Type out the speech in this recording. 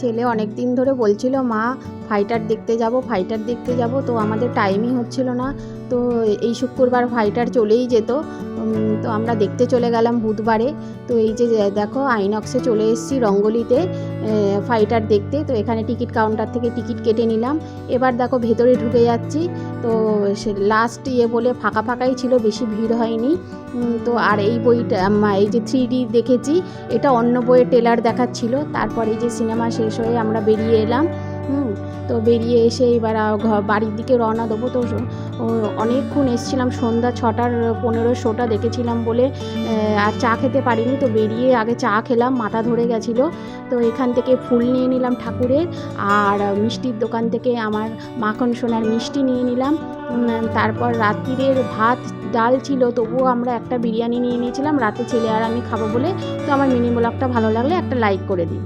ছেলে অনেক দিন ধরে বলছিল মা ফাইটার দেখতে যাব, তো আমাদের টাইমই হচ্ছিল না। তো এই শুক্রবার ফাইটার চলেই যেত, তো আমরা দেখতে চলে গেলাম বুধবারে। তো এই যে দেখো আইনক্সে চলে এসেছি রঙ্গলিতে ফাইটার দেখতে। তো এখানে টিকিট কাউন্টার থেকে টিকিট কেটে নিলাম। এবার দেখো ভেতরে ঢুকে যাচ্ছি। তো সে লাস্ট বলে ফাঁকাই ছিল, বেশি ভিড় হয়নি। তো আর এই বইটা এই যে 3D দেখেছি, এটা অন্য বইয়ের ট্রেলার দেখাচ্ছিল। তারপর এই যে সিনেমা শেষ হয়ে আমরা বেরিয়ে এলাম। তো বেরিয়ে এসে এবার বাড়ির দিকে রওনা দেবো। তো অনেকক্ষণ এসেছিলাম, সন্ধ্যা 6টার 15 শোটা দেখেছিলাম বলে আর চা খেতে পারিনি। তো বেরিয়ে আগে চা খেলাম, মাথা ধরে গেছিলো। তো এখান থেকে ফুল নিয়ে নিলাম ঠাকুরের, আর মিষ্টির দোকান থেকে আমার মাখন সোনার মিষ্টি নিয়ে নিলাম। তারপর রাত্রিরের ভাত ডাল ছিল, তবুও আমরা একটা বিরিয়ানি নিয়ে নিয়েছিলাম রাতে ছেলে আর আমি খাবো বলে। তো আমার মিনি ব্লগটা ভালো লাগলে একটা লাইক করে দিই।